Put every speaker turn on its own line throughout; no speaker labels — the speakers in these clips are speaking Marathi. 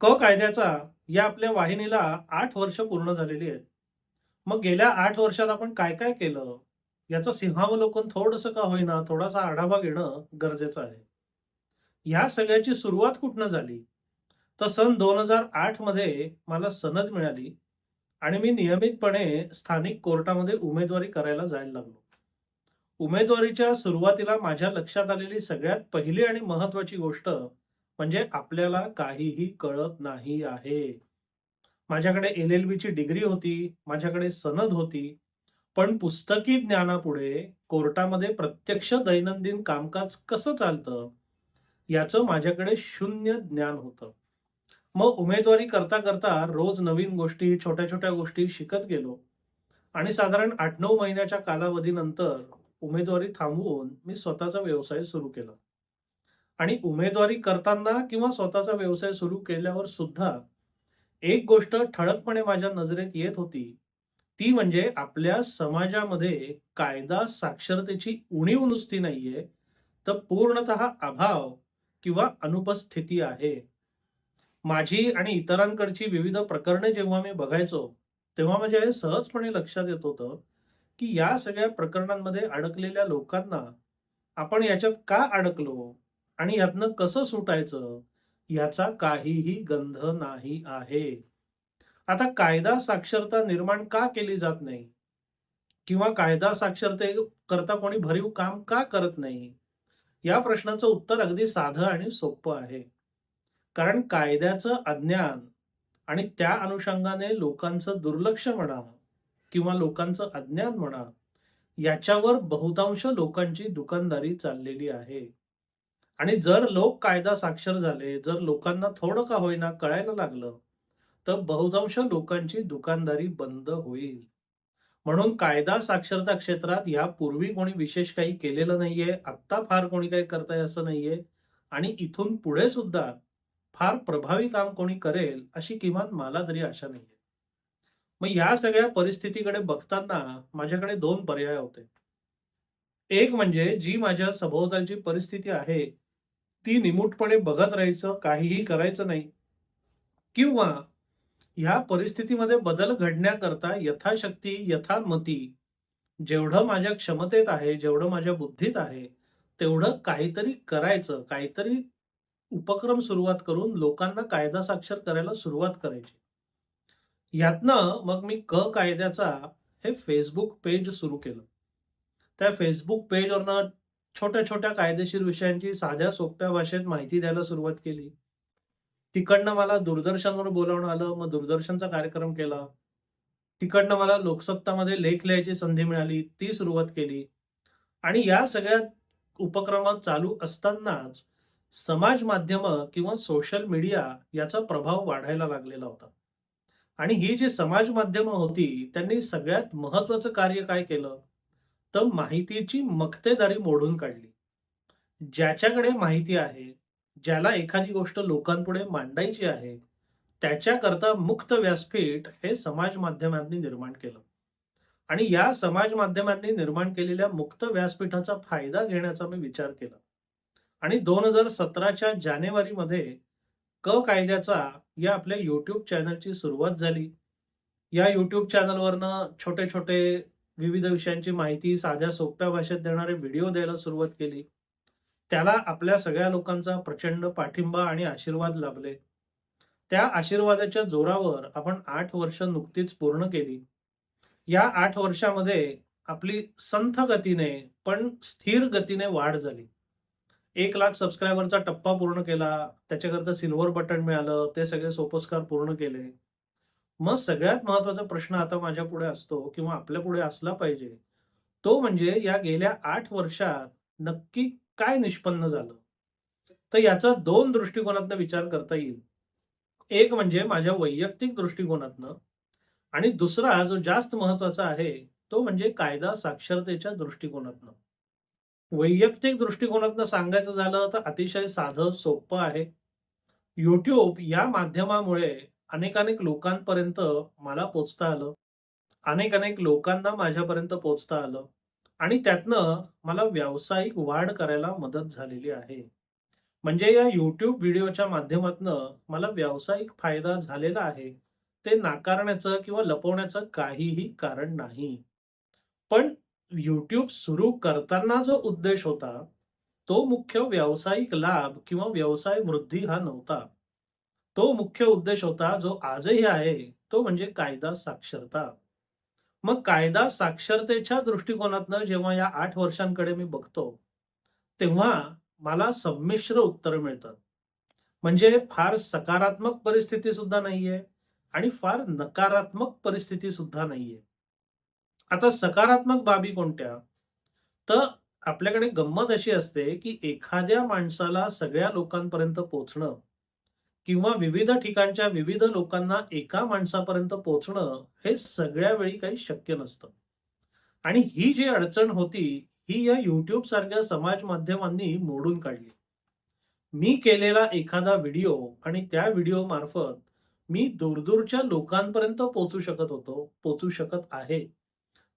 कायद्याचा या आपल्या वाहिनीला 8 वर्ष पूर्ण झालेली आहेत. मग गेल्या 8 वर्षात आपण काय काय केलं याचं सिंहावलोकन थोडंसं का होईना थोडासा आढावा घेणं गरजेचं आहे. ह्या सगळ्याची सुरुवात कुठनं झाली? तर सन 2008 मध्ये मला सनद मिळाली आणि मी नियमितपणे स्थानिक कोर्टामध्ये उमेदवारी करायला जायला लागलो. उमेदवारीच्या सुरुवातीला माझ्या लक्षात आलेली सगळ्यात पहिली आणि महत्वाची गोष्ट म्हणजे आपल्याला काहीही कळत नाही आहे. माझ्याकडे LLB ची डिग्री होती, माझ्याकडे सनद होती, पण पुस्तकी ज्ञानापुढे कोर्टामध्ये प्रत्यक्ष दैनंदिन कामकाज कसं चालतं, याचं माझ्याकडे शून्य ज्ञान होतं. मग उमेदवारी करता करता रोज नवीन गोष्टी, छोट्या-छोट्या गोष्टी शिकत गेलो आणि साधारण 8-9 महिन्याच्या कालावधीनंतर उमेदवारी थांबवून मी स्वतःचा व्यवसाय सुरू केला. आणि उमेदवारी करताना किंवा स्वतःचा व्यवसाय सुरू केल्यावर सुद्धा एक गोष्ट ठळकपणे माझ्या नजरेत येत होती, ती म्हणजे आपल्या समाजामध्ये कायदा साक्षरतेची उणीव नुसती नाहीये, तर पूर्णतः अभाव किंवा अनुपस्थिती आहे. माझी आणि इतरांकडची विविध प्रकरणे जेव्हा मी बघायचो, तेव्हा माझ्या हे सहजपणे लक्षात येत होतं, की या सगळ्या प्रकरणांमध्ये अडकलेल्या लोकांना आपण याच्यात का अडकलो आणि यातनं कसं सुटायचं, याचा काहीही गंध नाही आहे. आता कायदा साक्षरता निर्माण का केली जात नाही? किंवा कायदा साक्षरते करता कोणी भरीव काम का करत नाही? या प्रश्नाचं उत्तर अगदी साधं आणि सोपं आहे. कारण कायद्याचं अज्ञान आणि त्या अनुषंगाने लोकांचं दुर्लक्ष म्हणा किंवा लोकांचं अज्ञान म्हणा, याच्यावर बहुतांश लोकांची दुकानदारी चाललेली आहे. आणि जर लोक कायदा साक्षर झाले, जर लोकांना थोडं का होईना कळायला लागलं, तर बहुतांश लोकांची दुकानदारी बंद होईल. म्हणून कायदा साक्षरता क्षेत्रात यापूर्वी कोणी विशेष काही केलेलं नाहीये. आत्ता फार कोणी काही करतंय असं नाहीये आणि इथून पुढे सुद्धा फार प्रभावी काम कोणी करेल अशी किमान मला तरी आशा नाहीये. मग ह्या सगळ्या परिस्थितीकडे बघताना माझ्याकडे 2 पर्याय होते. एक म्हणजे जी माझ्या सभोवतालची परिस्थिती आहे, ती निमूटपणे बघत राहायचं, काहीही करायचं नाही किंवा ह्या परिस्थितीमध्ये बदल घडण्याकरता यथाशक्ती, यथामती जेवढं माझ्या क्षमतेत आहे, जेवढं माझ्या बुद्धीत आहे, तेवढं काहीतरी करायचं, काहीतरी उपक्रम सुरुवात करून लोकांना कायदा साक्षर करायला सुरुवात करायची. यातनं मग मी कायद्याचा हे Facebook पेज सुरू केलं. त्या Facebook पेजवरनं छोट्या-छोट्या कायदेशीर विषयांची साध्या सोप्या भाषेत माहिती द्यायला सुरुवात केली. तिकडनं मला दूरदर्शनवर बोलावणं आलं, मग दूरदर्शनचा कार्यक्रम केला. तिकडनं मला लोकसत्तामध्ये लेख लिहायची संधी मिळाली, ती सुरुवात केली. आणि या सगळ्या उपक्रमात चालू असतानाच समाज माध्यमं किंवा सोशल मीडिया याचा प्रभाव वाढायला लागलेला होता. आणि ही जी समाज माध्यमं होती, त्यांनी सगळ्यात महत्त्वाचं कार्य काय केलं, तर माहितीची मक्तेदारी मोडून काढली. ज्याच्याकडे माहिती आहे, ज्याला एखादी गोष्ट लोकांपुढे मांडायची आहे, त्याच्याकरता मुक्त व्यासपीठ हे समाज माध्यमांनी निर्माण केलं. आणि या समाज माध्यमांनी निर्माण केलेल्या मुक्त व्यासपीठाचा फायदा घेण्याचा मी विचार केला. आणि 2017च्या जानेवारीमध्ये कायद्याचा या आपल्या YouTube चॅनलची सुरुवात झाली. या YouTube चॅनलवरनं छोटे-छोटे विविध विषयांची माहिती साध्या सोप्या भाषेत देणारे व्हिडिओ द्यायला सुरुवात केली. त्याला आपल्या सगळ्या लोकांचा प्रचंड पाठिंबा आणि आशीर्वाद लाभले. त्या आशीर्वादाच्या जोरावर आपण 8 वर्ष नुकतीच पूर्ण केली. या 8 वर्षामध्ये आपली संथ गतीने पण स्थिर गतीने वाढ झाली. 1 लाख सबस्क्रायबरचा टप्पा पूर्ण केला. त्याच्याकरता सिल्व्हर बटन मिळालं. ते सगळे सोपस्कार पूर्ण केले. मग सगळ्यात महत्त्वाचा प्रश्न आता माझ्यापुढे असतो किंवा आपल्यापुढे असला पाहिजे, तो म्हणजे या गेल्या 8 वर्षात नक्की काय निष्पन्न झालं? तर याचा 2 दृष्टिकोनातनं विचार करता येईल. एक म्हणजे माझ्या वैयक्तिक दृष्टिकोनातनं आणि दुसरा जो जास्त महत्त्वाचा आहे, तो म्हणजे कायदा साक्षरतेच्या दृष्टिकोनातनं. वैयक्तिक दृष्टिकोनातनं सांगायचं झालं तर अतिशय साधं, सोपं आहे. YouTube या माध्यमामुळे अनेकानेक लोकांपर्यंत मला पोहोचता आलं. अनेक लोकांना माझ्यापर्यंत पोहोचता आलं आणि त्यातनं मला व्यावसायिक वाढ करायला मदत झालेली आहे. म्हणजे या YouTube व्हिडिओच्या माध्यमातनं मला व्यावसायिक फायदा झालेला आहे, ते नाकारण्याचं किंवा लपवण्याचं काहीही कारण नाही. पण YouTube सुरू करताना जो उद्देश होता, तो मुख्य व्यावसायिक लाभ किंवा व्यवसाय वृद्धी हा नव्हता. तो मुख्य उद्देश होता जो आजही आहे, तो म्हणजे कायदा साक्षरता. मग कायदा साक्षरतेच्या दृष्टिकोनातनं जेव्हा या 8 वर्षांकडे मी बघतो, तेव्हा मला संमिश्र उत्तरं मिळतात. म्हणजे फार सकारात्मक परिस्थिती सुद्धा नाहीये आणि फार नकारात्मक परिस्थिती सुद्धा नाहीये. आता सकारात्मक बाबी कोणत्या? तर आपल्याकडे गंमत अशी असते, की एखाद्या माणसाला सगळ्या लोकांपर्यंत पोहोचणं किंवा विविध ठिकाणच्या विविध लोकांना एका माणसापर्यंत पोहोचणं हे सगळ्या वेळी काही शक्य नसतं. आणि ही जी अडचण होती, ही या YouTube सारख्या समाज माध्यमांनी मोडून काढली. मी केलेला एखादा व्हिडिओ आणि त्या व्हिडिओ मार्फत मी दूरदूरच्या लोकांपर्यंत पोहोचू शकत होतो, पोहोचू शकत आहे.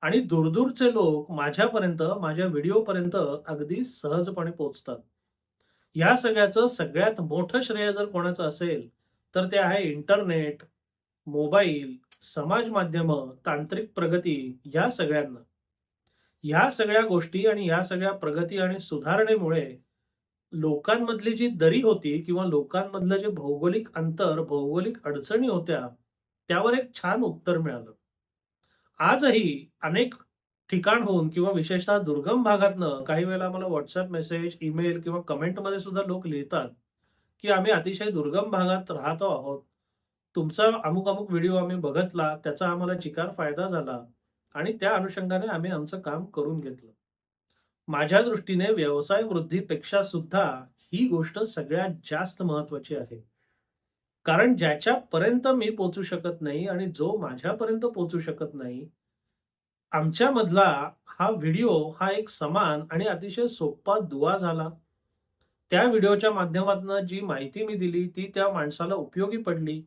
आणि दूरदूरचे लोक माझ्यापर्यंत, माझ्या व्हिडिओपर्यंत अगदी सहजपणे पोहोचतात. या सगळ्याचं सगळ्यात मोठं श्रेय जर कोणाचं असेल, तर ते आहे इंटरनेट, मोबाईल, समाज माध्यमं, तांत्रिक प्रगती या सगळ्यांना. ह्या सगळ्या गोष्टी आणि या सगळ्या प्रगती आणि सुधारणेमुळे लोकांमधली जी दरी होती किंवा लोकांमधलं जे भौगोलिक अंतर, भौगोलिक अडचणी होत्या, त्यावर एक छान उत्तर मिळालं. आजही अनेक ठिकाणहून किंवा विशेषतः दुर्गम भागातनं काही वेळेला आम्हाला WhatsApp मेसेज, ईमेल किंवा कमेंटमध्ये सुद्धा लोक लिहितात, की आम्ही अतिशय दुर्गम भागात राहतो आहोत. तुमचा अमुक-अमुक व्हिडिओ आम्ही बघितला, त्याचा आम्हाला चिकार फायदा झाला आणि त्या अनुषंगाने आम्ही आमचं काम करून घेतलं. माझ्या दृष्टीने व्यवसाय वृद्धीपेक्षा सुद्धा ही गोष्ट सगळ्यात जास्त महत्त्वाची आहे. कारण ज्याच्यापर्यंत मी पोहोचू शकत नाही आणि जो माझ्यापर्यंत पोहोचू शकत नाही, आमच्यामधला हा व्हिडिओ हा एक समान आणि अतिशय सोपा दुवा झाला. त्या व्हिडिओच्या माध्यमातून जी माहिती मी दिली, ती त्या माणसाला उपयोगी पडली.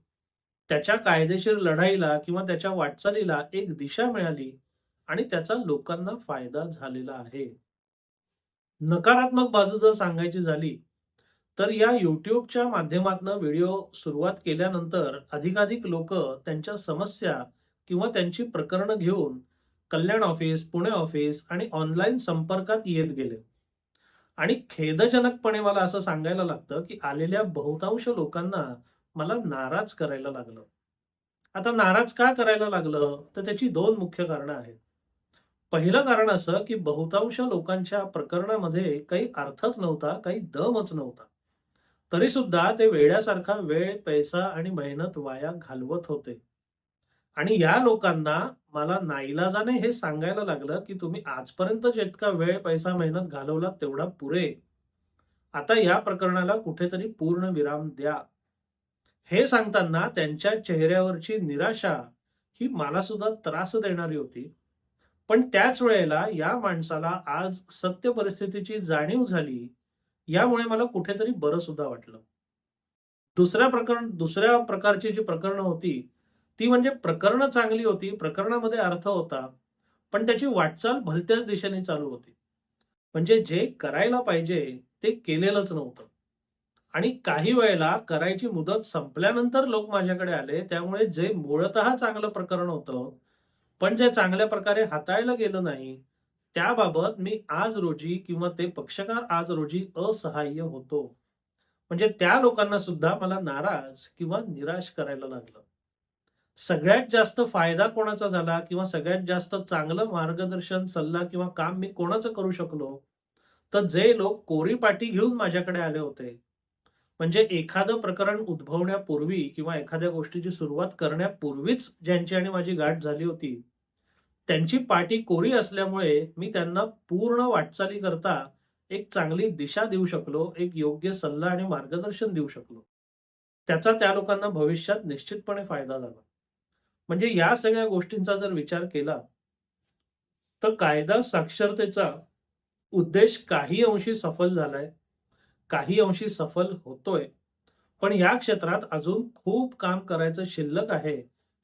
त्याच्या कायदेशीर लढाईला किंवा त्याच्या वाटचालीला एक दिशा मिळाली आणि त्याचा लोकांना फायदा झालेला आहे. नकारात्मक बाजू जर सांगायची झाली, तर या YouTubeच्या माध्यमातून व्हिडिओ सुरुवात केल्यानंतर अधिकाधिक लोकं त्यांच्या समस्या किंवा त्यांची प्रकरणं घेऊन कल्याण ऑफिस, पुणे ऑफिस आणि ऑनलाईन संपर्कात येत गेले. आणि खेदजनकपणे मला असं सांगायला लागतं, की आलेल्या बहुतांश लोकांना मला नाराज करायला लागलं. आता नाराज का करायला लागलं? तर त्याची 2 मुख्य कारणं आहेत. पहिलं कारण असं, की बहुतांश लोकांच्या प्रकरणामध्ये काही अर्थच नव्हता, काही दमच नव्हता. तरीसुद्धा ते वेड्यासारखा वेळ, पैसा आणि मेहनत वाया घालवत होते. आणि या लोकांना मला नाईलाजाने हे सांगायला लागलं, की तुम्ही आजपर्यंत जितका वेळ, पैसा, मेहनत घालवलात तेवढा पुरे. आता या प्रकरणाला कुठेतरी पूर्णविराम द्या. हे सांगताना त्यांच्या चेहऱ्यावरची निराशा ही मला सुद्धा त्रास देणारी होती. पण त्याच वेळेला या माणसाला आज सत्य परिस्थितीची जाणीव झाली, यामुळे मला कुठेतरी बरं सुद्धा वाटलं. दुसऱ्या प्रकारची जी प्रकरणं होती, ती म्हणजे प्रकरणं चांगली होती, प्रकरणामध्ये अर्थ होता, पण त्याची वाटचाल भलत्याच दिशेने चालू होती. म्हणजे जे करायला पाहिजे ते केलेलंच नव्हतं. आणि काही वेळेला करायची मुदत संपल्यानंतर लोक माझ्याकडे आले, त्यामुळे जे मूळतः चांगलं प्रकरण होतं, पण जे चांगल्या प्रकारे हाताळलं गेलं नाही, त्याबाबत मी आज रोजी किंवा ते पक्षकार आज रोजी असहाय्य होतो. म्हणजे त्या लोकांना सुद्धा मला नाराज किंवा निराश करायला लागलं. सगळ्यात जास्त फायदा कोणाचा झाला किंवा सगळ्यात जास्त चांगलं मार्गदर्शन, सल्ला किंवा काम मी कोणाचं करू शकलो? तर जे लोक कोरी पाटी घेऊन माझ्याकडे आले होते. म्हणजे एखादं प्रकरण उद्भवण्यापूर्वी किंवा एखाद्या गोष्टीची सुरुवात करण्यापूर्वीच ज्यांची आणि माझी गाठ झाली होती, त्यांची पाटी कोरी असल्यामुळे मी त्यांना पूर्ण वाटचाली करता एक चांगली दिशा देऊ शकलो, एक योग्य सल्ला आणि मार्गदर्शन देऊ शकलो. त्याचा त्या लोकांना भविष्यात निश्चितपणे फायदा झाला. म्हणजे या सगळ्या गोष्टींचा जर विचार केला, तर कायदा साक्षरतेचा उद्देश काही अंशी सफल झालाय, काही अंशी सफल होतोय. पण या क्षेत्रात अजून खूप काम करायचं शिल्लक आहे,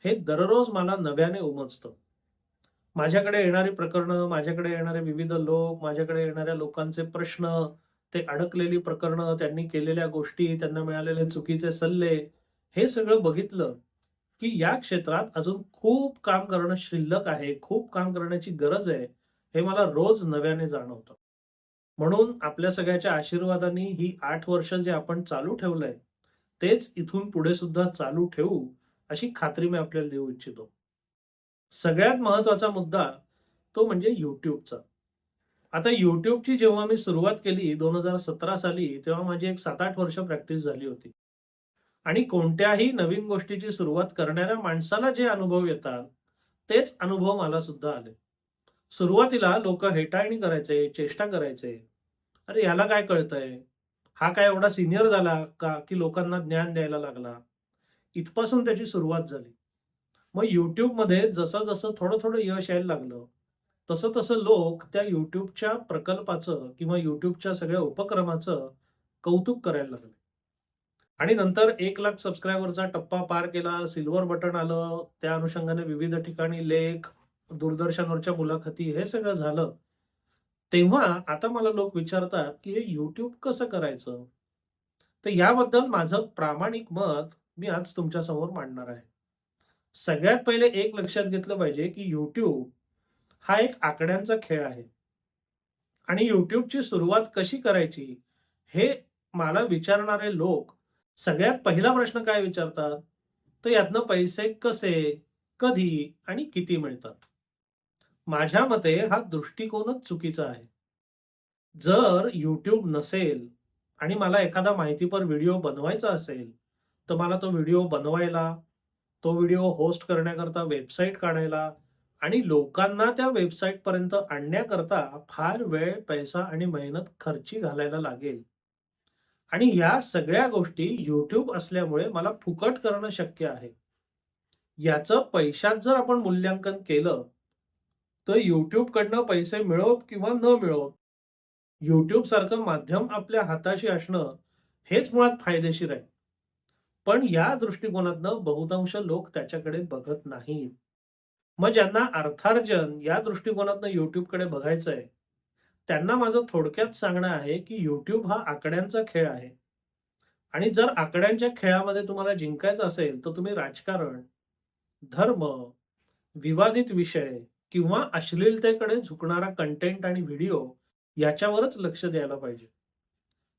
हे दररोज मला नव्याने उमजतं. माझ्याकडे येणारी प्रकरणं, माझ्याकडे येणारे विविध लोक, माझ्याकडे येणाऱ्या लोकांचे प्रश्न, ते अडकलेली प्रकरणं, त्यांनी केलेल्या गोष्टी, त्यांना मिळालेले चुकीचे सल्ले, हे सगळं बघितलं, की या क्षेत्रात अजून खूप काम करणं शिल्लक आहे, खूप काम करण्याची गरज आहे, हे मला रोज नव्याने जाणवतं. म्हणून आपल्या सगळ्याच्या आशीर्वादाने ही 8 वर्ष जे आपण चालू ठेवलंय, तेच इथून पुढे सुद्धा चालू ठेवू, अशी खात्री मी आपल्याला देऊ इच्छितो. सगळ्यात महत्त्वाचा मुद्दा तो म्हणजे YouTubeचा. आता YouTubeची जेव्हा मी सुरुवात केली 2017 साली, तेव्हा माझी एक 7-8 वर्ष प्रॅक्टिस झाली होती. आणि कोणत्याही नवीन गोष्टीची सुरुवात करणाऱ्या माणसाला जे अनुभव येतात, तेच अनुभव मला सुद्धा आले. सुरुवातीला लोकं हेटाळणी करायचे, चेष्टा करायचे. "अरे ह्याला काय कळतंय? हा काय एवढा सीनियर झाला का, की लोकांना ज्ञान द्यायला लागला?" इथपासून त्याची सुरुवात झाली. मग YouTubeमध्ये जसं-जसं थोडं-थोडं यश यायला लागलं, तसं-तसं लोक त्या YouTubeच्या प्रकल्पाचं किंवा YouTubeच्या सगळ्या उपक्रमाचं कौतुक करायला लागले. आणि नंतर 1,00,000 सबस्क्रायबरचा टप्पा पार केला, सिल्व्हर बटन आलं, त्या अनुषंगाने विविध ठिकाणी लेख, दूरदर्शनवरच्या मुलाखती हे सगळं झालं. तेव्हा आता मला लोक विचारतात, की हे YouTube कसं करायचं? तर याबद्दल माझं प्रामाणिक मत मी आज तुमच्यासमोर मांडणार आहे. सगळ्यात पहिले एक लक्षात घेतलं पाहिजे, की YouTube हा एक आकड्यांचा खेळ आहे आणि YouTubeची सुरुवात कशी करायची, हे मला विचारणारे लोक सगळ्यात पहिला प्रश्न काय विचारतात, तर यातनं पैसे कसे, कधी आणि किती मिळतात? माझ्या मते हा दृष्टिकोनच चुकीचा आहे. जर YouTube नसेल आणि मला एखादा माहितीपर व्हिडिओ बनवायचा असेल, तर मला तो व्हिडिओ बनवायला, तो व्हिडिओ होस्ट करण्याकरता वेबसाईट काढायला आणि लोकांना त्या वेबसाईटपर्यंत आणण्याकरता फार वेळ, पैसा आणि मेहनत खर्ची घालायला लागेल. आणि या सगळ्या गोष्टी YouTube असल्यामुळे मला फुकट करणं शक्य आहे. याचं पैशात जर आपण मूल्यांकन केलं, तर YouTubeकडनं पैसे मिळोत किंवा न मिळोत, YouTube सारखं माध्यम आपल्या हाताशी असणं हेच मुळात फायदेशीर आहे. पण या दृष्टिकोनातनं बहुतांश लोक त्याच्याकडे बघत नाहीत. मग ज्यांना अर्थार्जन या दृष्टिकोनातनं YouTubeकडे बघायचंय, त्यांना माझं थोडक्यात सांगणं आहे, की YouTube हा आकड्यांचा खेळ आहे. आणि जर आकड्यांच्या खेळामध्ये तुम्हाला जिंकायचं असेल, तर तुम्ही राजकारण, धर्म, विवादित विषय किंवा अश्लीलतेकडे झुकणारा कंटेंट आणि व्हिडिओ याच्यावरच लक्ष द्यायला पाहिजे.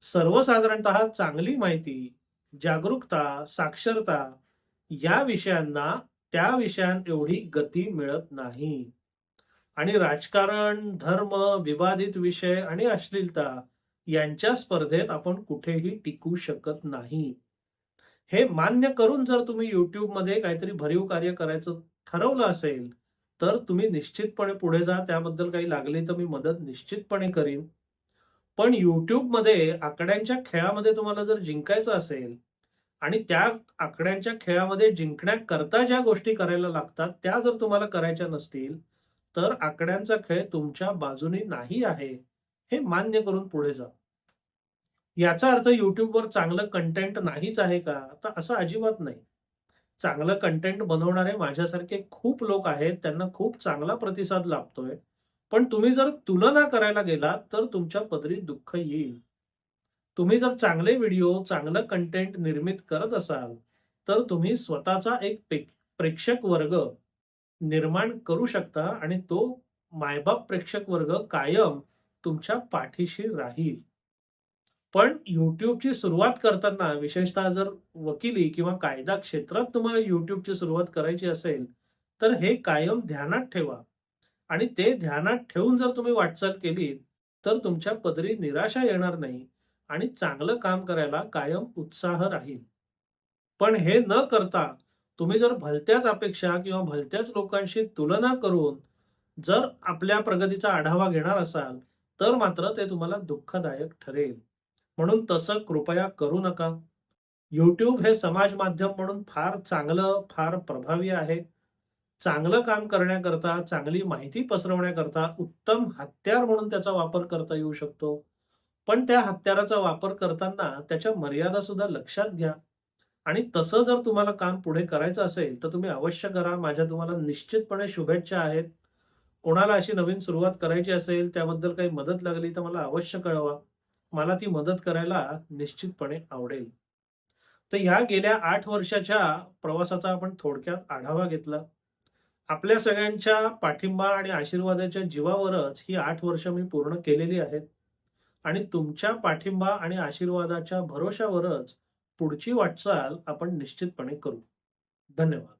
सर्वसाधारणतः चांगली माहिती, जागरूकता, साक्षरता या विषयांना त्या विषयांएवढी गती मिळत नाही. आणि राजकारण, धर्म, विवादित विषय आणि अश्लीलता यांच्या स्पर्धेत आपण कुठेही टिकू शकत नाही. हे मान्य करून जर तुम्ही YouTubeमध्ये काहीतरी भरीव कार्य करायचं ठरवलं असेल, तर तुम्ही निश्चितपणे पुढे जा. त्याबद्दल काही लागली तर मी मदत निश्चितपणे करीन. पण YouTubeमध्ये आकड्यांच्या खेळामध्ये तुम्हाला जर जिंकायचं असेल आणि त्या आकड्यांच्या खेळामध्ये जिंकण्याकरता ज्या गोष्टी करायला लागतात, त्या जर तुम्हाला करायच्या नसतील, तर आकड्यांचा खेळ तुमच्या बाजूने नाही आहे, हे मान्य करून पुढे जा. याचा अर्थ YouTubeवर चांगलं कंटेंट नाहीच आहे का? तर असं अजिबात नाही. चांगलं कंटेंट बनवणारे माझ्यासारखे खूप लोक आहेत, त्यांना खूप चांगला प्रतिसाद लाभतोय. पण तुम्ही जर तुलना करायला गेलात, तर तुमच्या पदरी दुःख येईल. तुम्ही जर चांगले व्हिडिओ, चांगलं कंटेंट निर्मित करत असाल, तर तुम्ही स्वतःचा एक प्रेक्षक वर्ग निर्माण करू शकता आणि तो मायबाप प्रेक्षक वर्ग कायम तुमच्या पाठीशी राहील. पण YouTubeची सुरुवात करताना विशेषतः जर वकिली किंवा कायदा क्षेत्रात तुम्हाला YouTubeची सुरुवात करायची असेल, तर हे कायम ध्यानात ठेवा आणि ते ध्यानात ठेवून जर तुम्ही वाटचाल केलीत, तर तुमच्या पदरी निराशा येणार नाही आणि चांगलं काम करायला कायम उत्साह राहील. पण हे न करता तुम्ही जर भलत्याच अपेक्षा किंवा भलत्याच लोकांशी तुलना करून जर आपल्या प्रगतीचा आढावा घेणार असाल, तर मात्र ते तुम्हाला दुःखदायक ठरेल. म्हणून तसं कृपया करू नका. YouTube हे समाज माध्यम म्हणून फार चांगलं, फार प्रभावी आहे. चांगलं काम करण्याकरता, चांगली माहिती पसरवण्याकरता उत्तम हत्यार म्हणून त्याचा वापर करता येऊ शकतो. पण त्या हत्याराचा वापर करताना त्याच्या मर्यादा सुद्धा लक्षात घ्या. आणि तसं जर तुम्हाला काम पुढे करायचं असेल, तर तुम्ही अवश्य करा. माझ्या तुम्हाला निश्चितपणे शुभेच्छा आहेत. कोणाला अशी नवीन सुरुवात करायची असेल, त्याबद्दल काही मदत लागली तर मला अवश्य कळवा. मला ती मदत करायला निश्चितपणे आवडेल. तर ह्या गेल्या 8 वर्षाच्या प्रवासाचा आपण थोडक्यात आढावा घेतला. आपल्या सगळ्यांच्या पाठिंबा आणि आशीर्वादाच्या जीवावरच ही 8 वर्ष मी पूर्ण केलेली आहेत आणि तुमच्या पाठिंबा आणि आशीर्वादाच्या भरोश्यावरच पुढची वाटचाल आपण निश्चितपणे करू. धन्यवाद.